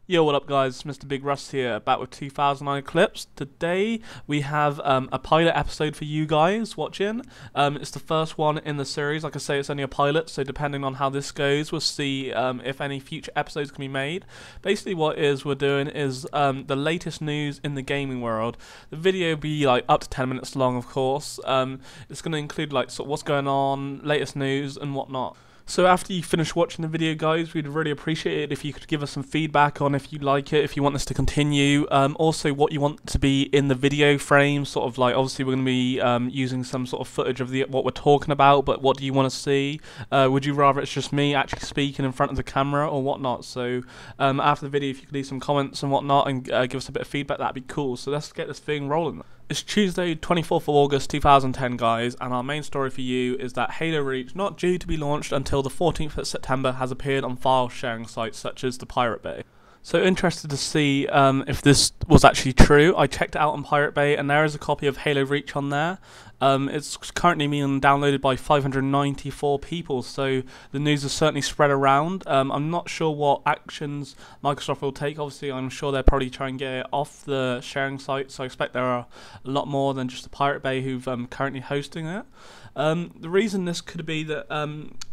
Yo, what up guys, it's Mr.BigRuss here, back with 2009 Clips. Today we have a pilot episode for you guys watching. It's the first one in the series. Like I say, it's only a pilot, so depending on how this goes, we'll see if any future episodes can be made. Basically what we're doing is the latest news in the gaming world. The video will be like up to 10 minutes long, of course. It's going to include like sort of what's going on, latest news and whatnot. So after you finish watching the video, guys, we'd really appreciate it if you could give us some feedback on if you like it, if you want this to continue, also what you want to be in the video frame, sort of like, obviously we're going to be using some sort of footage of what we're talking about, but what do you want to see? Would you rather it's just me actually speaking in front of the camera or whatnot? So after the video, if you could leave some comments and whatnot and give us a bit of feedback, that'd be cool. So let's get this thing rolling. It's Tuesday, 24th of August 2010, guys, and our main story for you is that Halo Reach, not due to be launched until the 14th of September, has appeared on file sharing sites such as the Pirate Bay. So interested to see if this was actually true. I checked it out on Pirate Bay and there is a copy of Halo Reach on there. It's currently being downloaded by 594 people, so the news is certainly spread around. I'm not sure what actions Microsoft will take. Obviously, I'm sure they'll probably try and get it off the sharing site, so I expect there are a lot more than just the Pirate Bay who've currently hosting it. The reason this could be that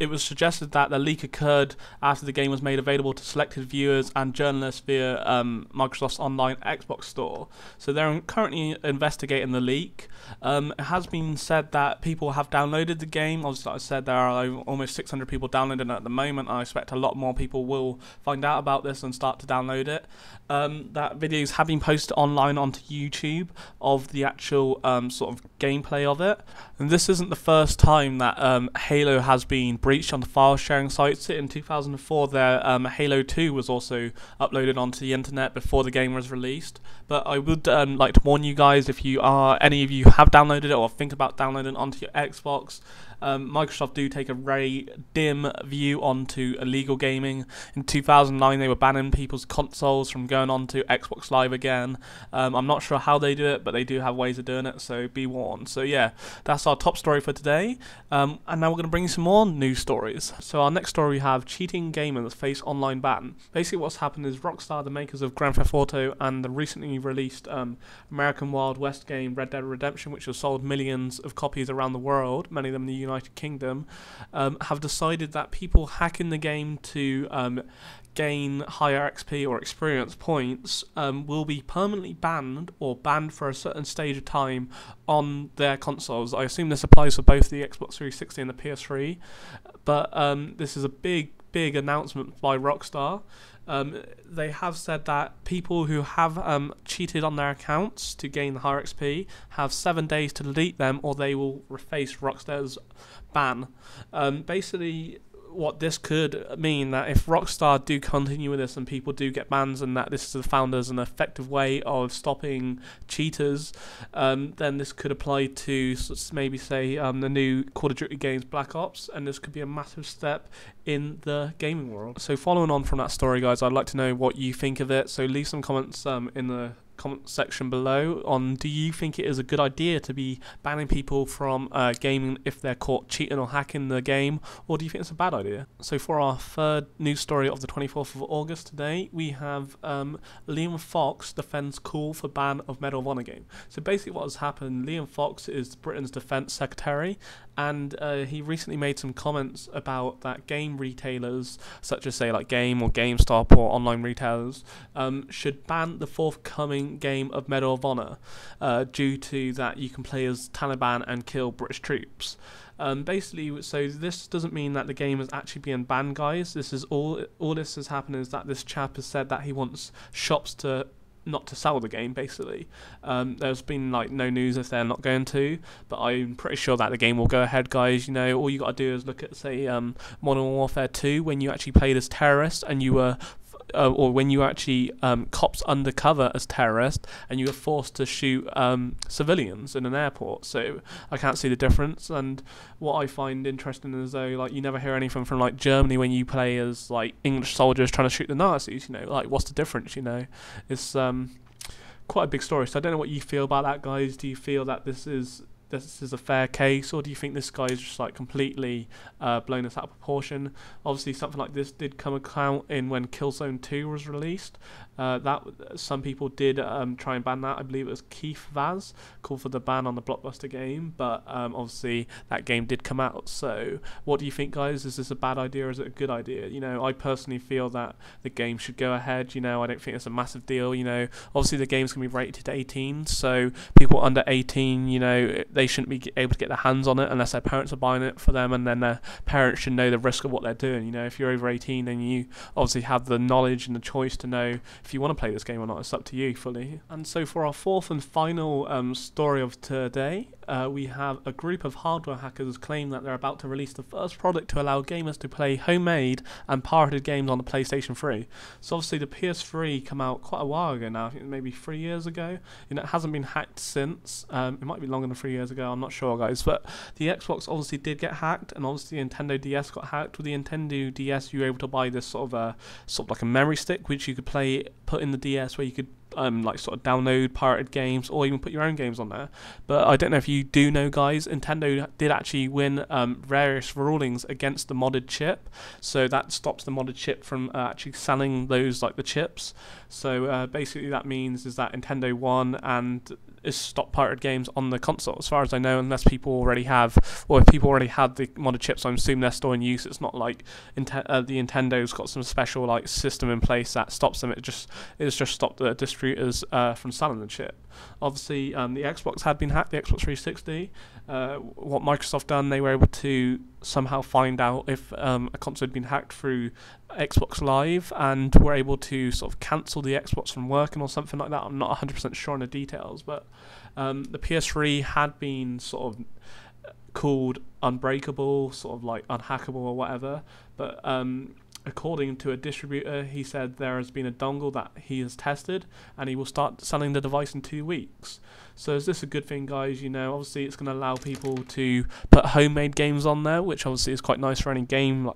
it was suggested that the leak occurred after the game was made available to selected viewers and journalists via Microsoft's online Xbox store. So they're currently investigating the leak. It has been said that people have downloaded the game. Obviously, like I said, there are almost 600 people downloading it at the moment. I expect a lot more people will find out about this and start to download it. That videos have been posted online onto YouTube of the actual sort of gameplay of it. And this isn't the first time that Halo has been breached on the file sharing sites. In 2004, Halo 2 was also uploaded onto the internet before the game was released. But I would like to warn you guys, if any of you have downloaded it or think about downloading it onto your Xbox, Microsoft do take a very dim view onto illegal gaming. In 2009, they were banning people's consoles from going on to Xbox Live again. I'm not sure how they do it, but they do have ways of doing it, so be warned. So yeah, that's our top story for today. And now we're going to bring you some more news stories. So our next story, we have cheating gamers face online ban. Basically what's happened is Rockstar, the makers of Grand Theft Auto and the recently released American Wild West game Red Dead Redemption, which has sold millions of copies around the world, many of them in the United Kingdom, have decided that people hacking the game to gain higher XP or experience points will be permanently banned or banned for a certain stage of time on their consoles. I assume this applies for both the Xbox 360 and the PS3, but this is a big announcement by Rockstar. They have said that people who have cheated on their accounts to gain the higher XP have 7 days to delete them, or they will face Rockstar's ban. Basically, what this could mean, that if Rockstar do continue with this and people do get bans, and that this is the founders an effective way of stopping cheaters, then this could apply to maybe say the new Call of Duty games Black Ops, and this could be a massive step in the gaming world. So following on from that story, guys, I'd like to know what you think of it, so leave some comments in the comment section below on, do you think it is a good idea to be banning people from gaming if they're caught cheating or hacking the game, or do you think it's a bad idea? So for our third news story of the 24th of August today, we have Liam Fox defends call for ban of Medal of Honor game. So basically what has happened, Liam Fox is Britain's defence secretary, and he recently made some comments about that game retailers, such as say like Game or GameStop or online retailers, should ban the forthcoming game of Medal of Honor due to that you can play as Taliban and kill British troops. Basically, so this doesn't mean that the game is actually being banned, guys. This is all this has happened is that this chap has said that he wants shops to not to sell the game, basically. There's been like no news if they're not going to, but I'm pretty sure that the game will go ahead, guys. You know, all you got to do is look at say Modern Warfare 2, when you actually played as terrorists and you were or when you actually cops undercover as terrorists and you were forced to shoot civilians in an airport. So I can't see the difference. And what I find interesting is though, like, you never hear anything from like Germany when you play as like English soldiers trying to shoot the Nazis. You know, like, what's the difference? You know, it's quite a big story. So I don't know what you feel about that, guys. Do you feel that this is this is a fair case, or do you think this guy is just like completely blown this out of proportion? Obviously, something like this did come account in when Killzone 2 was released. That some people did try and ban that. I believe it was Keith Vaz called for the ban on the Blockbuster game, but obviously that game did come out. So what do you think, guys? Is this a bad idea or is it a good idea? You know, I personally feel that the game should go ahead. You know, I don't think it's a massive deal. You know, obviously the game's going to be rated to 18, so people under 18, you know, they shouldn't be able to get their hands on it unless their parents are buying it for them, and then their parents should know the risk of what they're doing. You know, if you're over 18, then you obviously have the knowledge and the choice to know if you want to play this game or not. It's up to you fully. And so for our fourth and final story of today, we have a group of hardware hackers claim that they're about to release the first product to allow gamers to play homemade and pirated games on the PlayStation 3. So obviously the PS3 came out quite a while ago now, I think maybe 3 years ago. You know, it hasn't been hacked since. It might be longer than 3 years ago, I'm not sure, guys. But the Xbox obviously did get hacked, and obviously the Nintendo DS got hacked. With the Nintendo DS, you were able to buy this sort of like a memory stick, which you could put in the DS, where you could like sort of download pirated games or even put your own games on there. But I don't know if you do know, guys, Nintendo did actually win various rulings against the modded chip, so that stops the modded chip from actually selling those, like the chips. So basically that means is that Nintendo won and is stop pirated games on the console, as far as I know, unless people already have, or if people already had the modded chips, I'm assuming they're still in use. It's not like the Nintendo's got some special like system in place that stops them. It's just stopped the distributors from selling the chip. Obviously, the Xbox had been hacked, the Xbox 360. What Microsoft done, they were able to somehow find out if a console had been hacked through Xbox Live, and were able to sort of cancel the Xbox from working or something like that. I'm not 100% sure on the details, but the PS3 had been sort of called unbreakable, sort of like unhackable or whatever, but according to a distributor, he said there has been a dongle that he has tested and he will start selling the device in 2 weeks. So is this a good thing, guys? You know, obviously it's going to allow people to put homemade games on there, which obviously is quite nice for any game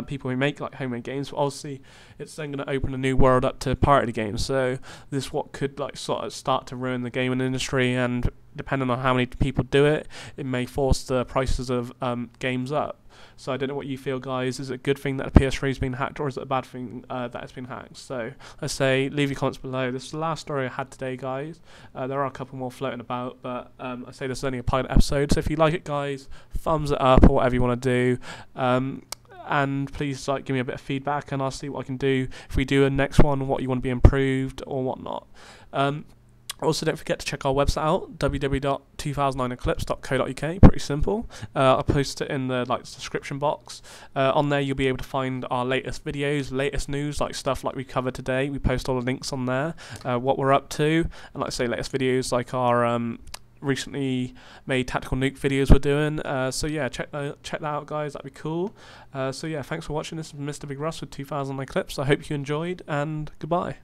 people who make like homemade games. But obviously it's then going to open a new world up to pirated games. So this what could like sort of start to ruin the gaming industry, and depending on how many people do it, it may force the prices of games up. So I don't know what you feel, guys. Is it a good thing that the PS3 has been hacked, or is it a bad thing that it's been hacked? So I say leave your comments below. This is the last story I had today, guys. There are a couple more floating about, but I say this is only a pilot episode. So if you like it, guys, thumbs it up or whatever you want to do. And please like give me a bit of feedback, and I'll see what I can do if we do a next one, what you want to be improved or whatnot. Also, don't forget to check our website out, www.2009eclipse.co.uk. Pretty simple. I'll post it in the description box. On there, you'll be able to find our latest videos, latest news, like stuff like we covered today. We post all the links on there, what we're up to, and like I say, latest videos like our recently made tactical nuke videos we're doing. So yeah, check that out, guys. That'd be cool. So yeah, thanks for watching. This is Mr. BigRuss with 2009 Eclipse. I hope you enjoyed, and goodbye.